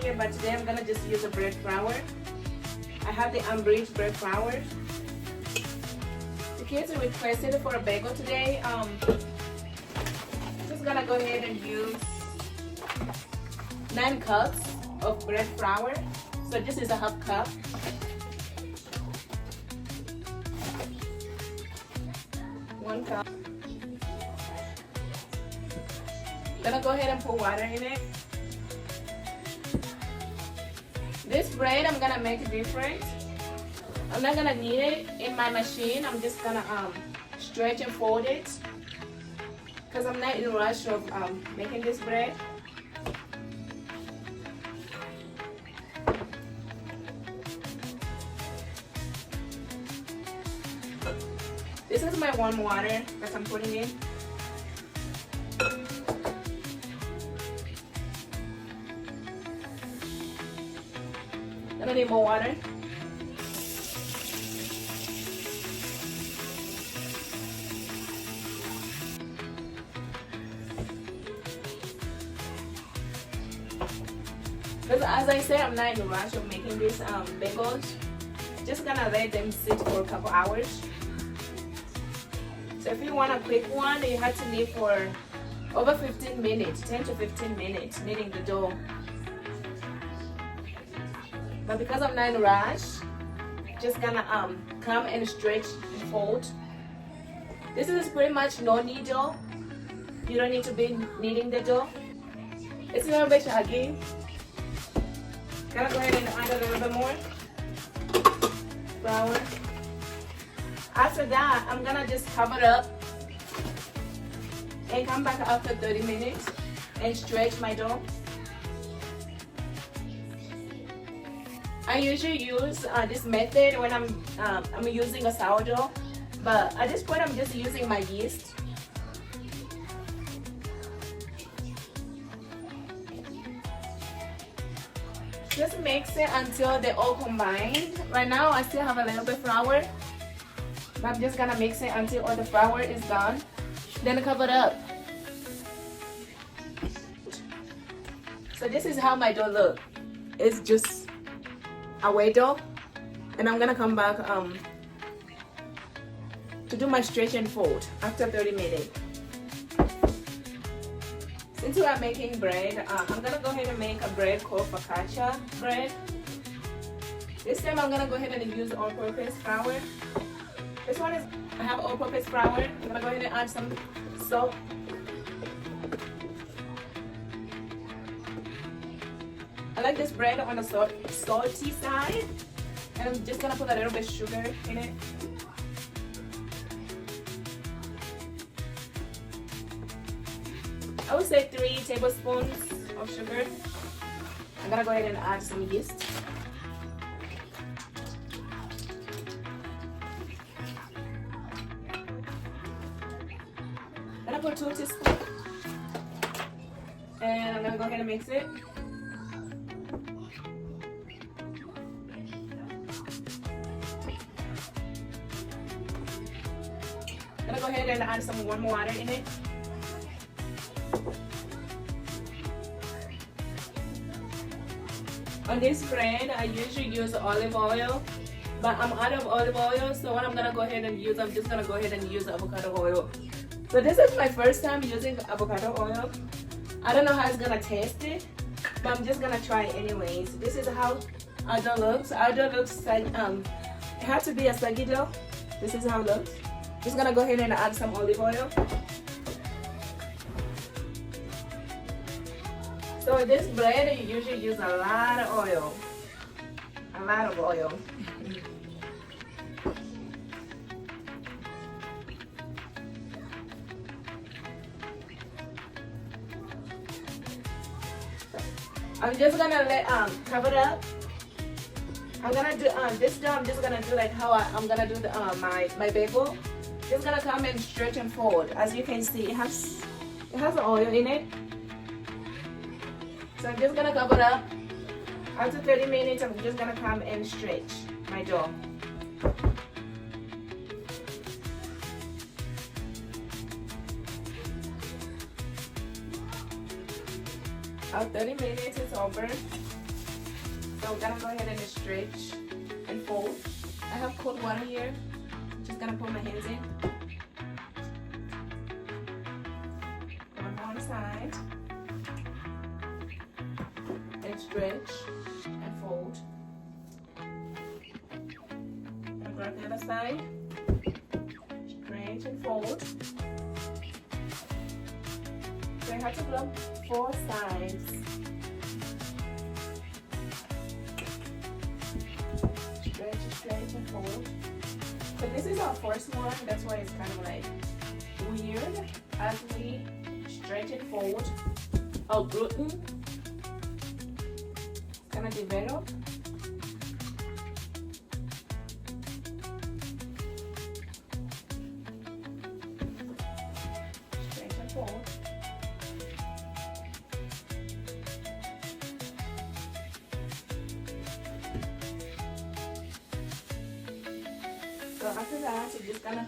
here, but today I'm gonna just use a bread flour. I have the unbleached bread flour. The kids requested for a bagel today. Just gonna go ahead and use 9 cups of bread flour. So this is a half cup. One cup. Gonna go ahead and put water in it. This bread I'm gonna make different. I'm not gonna knead it in my machine. I'm just gonna stretch and fold it because I'm not in a rush of making this bread. This is my warm water that I'm putting in. Gonna need more water. Because as I said, I'm not in a rush of making these bagels. Just gonna let them sit for a couple hours. So if you want a quick one, you have to knead for over 15 minutes, 10 to 15 minutes, kneading the dough. But because I'm not in a rush, just gonna come and stretch and fold. This is pretty much no knead dough. You don't need to be kneading the dough. It's a little bit shaggy. Gonna go ahead and add a little bit more flour. After that, I'm gonna just cover it up and come back after 30 minutes and stretch my dough. I usually use this method when I'm using a sourdough, but at this point I'm just using my yeast. Just mix it until they're all combined. Right now I still have a little bit of flour. I'm just gonna mix it until all the flour is done. Then cover it up. So this is how my dough looks. It's just a whey dough. And I'm gonna come back to do my stretch and fold after 30 minutes. Since we are making bread, I'm gonna go ahead and make a bread called focaccia bread. This time I'm gonna go ahead and use all-purpose flour. This one is, I have all-purpose flour. I'm gonna go ahead and add some salt. I like this bread on the salty side. And I'm just gonna put a little bit of sugar in it. I would say 3 tablespoons of sugar. I'm gonna go ahead and add some yeast. I'm gonna put 2 teaspoons. And I'm gonna go ahead and mix it. I'm gonna go ahead and add some warm water in it. On this bread, I usually use olive oil, but I'm out of olive oil, so what I'm gonna go ahead and use, I'm just gonna go ahead and use avocado oil. So this is my first time using avocado oil. I don't know how it's gonna taste it, but I'm just gonna try it anyways. This is how our dough looks. Our dough looks like, it has to be a saggy dough. This is how it looks. Just gonna go ahead and add some olive oil. So this bread, you usually use a lot of oil. A lot of oil. I'm just gonna let cover it up. I'm gonna do this dough. I'm just gonna do like how I'm gonna do the, my bagel. Just gonna come and stretch and fold. As you can see, it has oil in it. So I'm just gonna cover it up. After 30 minutes, I'm just gonna come and stretch my dough. After 30 minutes, it's over. So we're gonna go ahead and stretch and fold. I have cold water here. I'm just gonna put my hands in. On one side. And stretch and fold. And grab the other side. Stretch and fold. So I have to grab 4 sides. Stretch and fold. So this is our first one. That's why it's kind of like weird as we stretch and fold. Our gluten is gonna develop. Stretch and fold. So after that, you're just gonna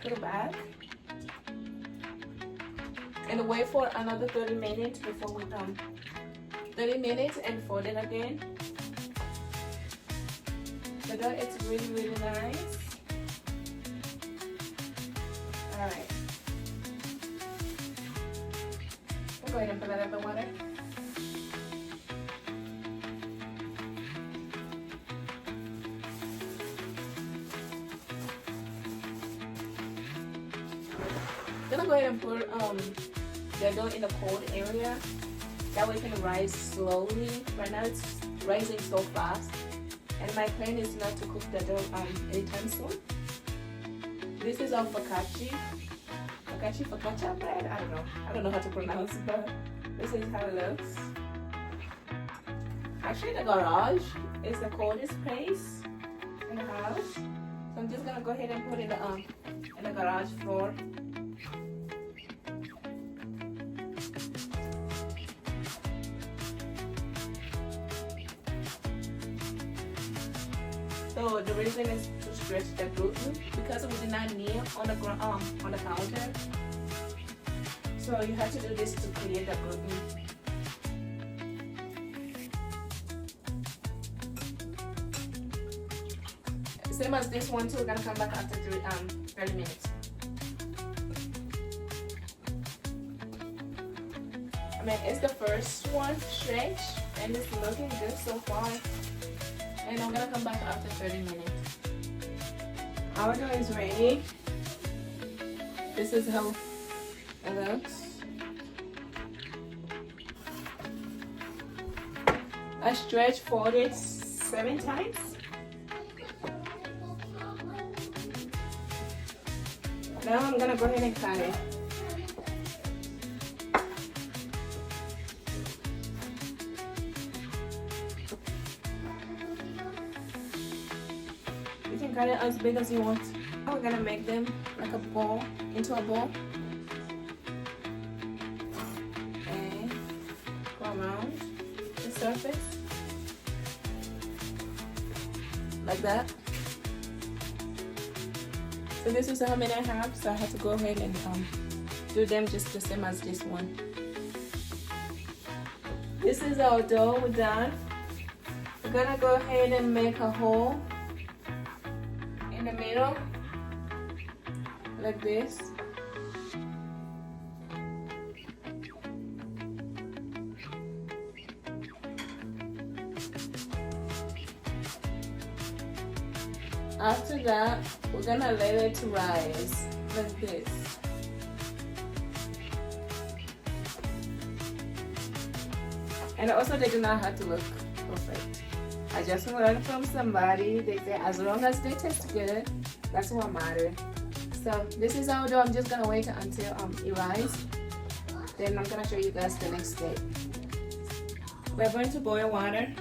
put it back and wait for another 30 minutes before we 30 minutes and fold it again. The dough is really nice. Alright. We'll go ahead and put that in the water. I'm gonna go ahead and put the dough in the cold area. That way it can rise slowly. Right now it's rising so fast. And my plan is not to cook the dough anytime soon. This is focaccia bread. I don't know how to pronounce it, but this is how it looks. Actually, the garage is the coldest place in the house. So I'm just gonna go ahead and put it in the garage floor. So the reason is to stretch the gluten because we did not kneel on the counter. So you have to do this to create the gluten. Same as this one too. We're gonna come back after 30 minutes. I mean, it's the first one stretch and it's looking good so far. And I'm gonna come back after 30 minutes. Our dough is ready. This is how it looks. I stretch folded 7 times. Now I'm gonna go ahead and cut it. You can cut it as big as you want. Now we're gonna make them like a ball, into a ball. And go around the surface. Like that. So this is how many I have, so I have to go ahead and do them just the same as this one. This is our dough done. We're gonna go ahead and make a hole in the middle, like this. After that, we're gonna let it rise like this. And also, they do not have to look perfect. I just learned from somebody, they say as long as they taste good, that's what matters. So this is our dough. I'm just gonna wait until it rises. Then I'm gonna show you guys the next step. We're going to boil water.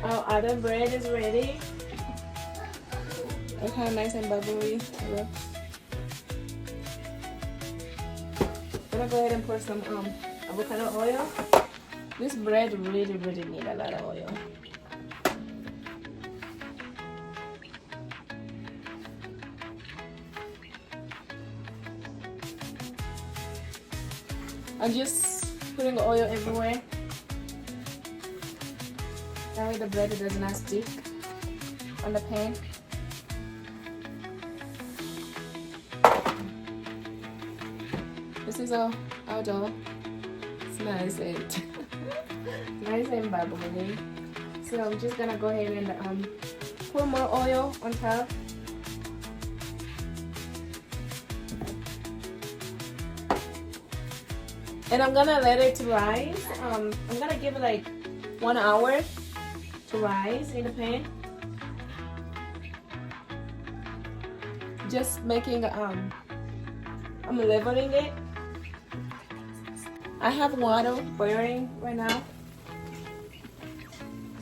Our other bread is ready. Look how nice and bubbly it looks. I'm gonna go ahead and pour some avocado oil. This bread really needs a lot of oil. I'm just putting oil everywhere. That way the bread does not stick on the pan. This is our dough. It's nice and nice and bubbly. So I'm just gonna go ahead and put more oil on top. And I'm gonna let it rise. I'm gonna give it like 1 hour to rise in the pan. Just making I'm leveling it. I have water boiling right now.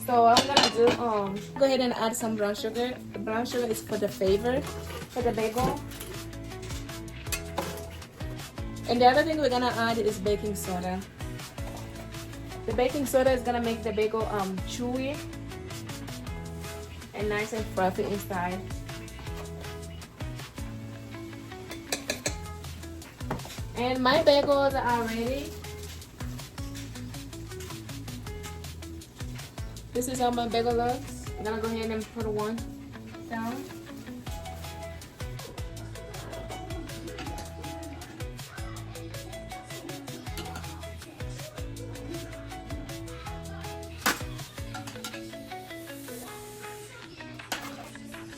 So what I'm gonna do, go ahead and add some brown sugar. The brown sugar is for the flavor, for the bagel. And the other thing we're gonna add is baking soda. The baking soda is gonna make the bagel chewy and nice and fluffy inside. And my bagels are ready. This is how my bagel looks. I'm gonna go ahead and put one down.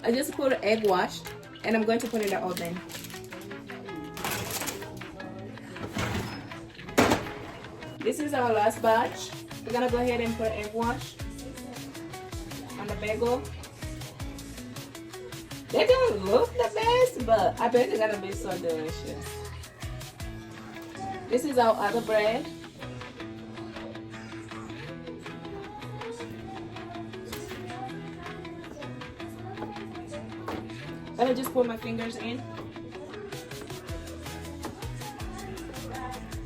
I just put egg wash and I'm going to put it in the oven. This is our last batch. We're gonna go ahead and put egg wash on the bagel. They don't look the best, but I bet they're gonna be so delicious. This is our other bread. I'm gonna just put my fingers in.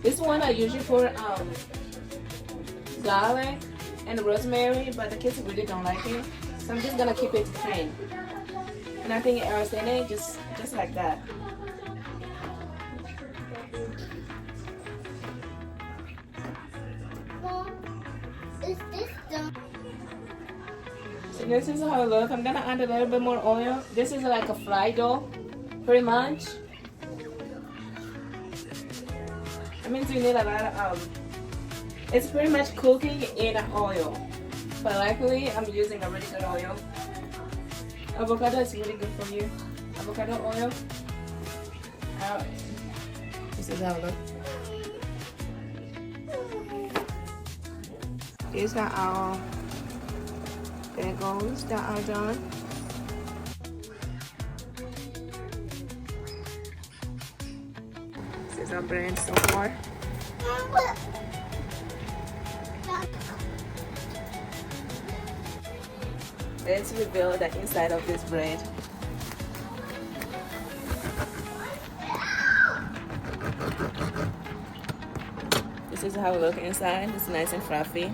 This one I usually put garlic and rosemary, but the kids really don't like it, so I'm just gonna keep it plain. Nothing else in it, just like that. Mom, is this done? So this is how it looks. I'm gonna add a little bit more oil. This is like a fried dough, pretty much. That means you need a lot of it's pretty much cooking in oil, but luckily I'm using a really good oil. Avocado is really good for you. Avocado oil. This is how it looks. These are our bagels that are done. This is our bread so far. Let's reveal the inside of this bread. This is how it looks inside. It's nice and fluffy.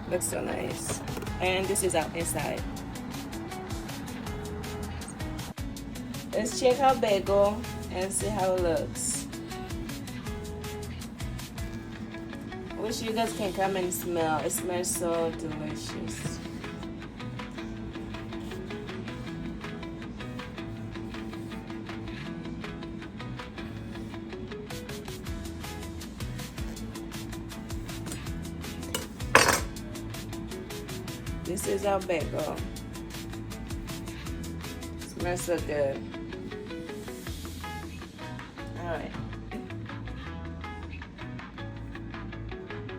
Looks so nice. And this is our inside. Let's check our bagel and see how it looks. I wish you guys can come and smell. It smells so delicious. This is our bagel. Smells so good. Alright.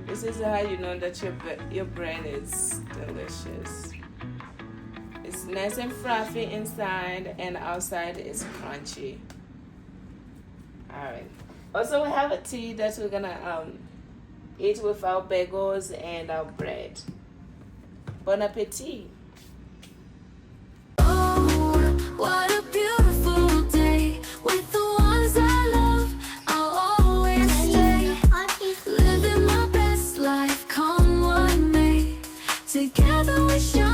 This is how you know that your bread is delicious. It's nice and fluffy inside and outside is crunchy. Alright. Also we have a tea that we're gonna eat with our bagels and our bread. Bon appetit! Oh, what a beautiful day with the ones I love. I'll always stay, living my best life, come what may. Together we shine.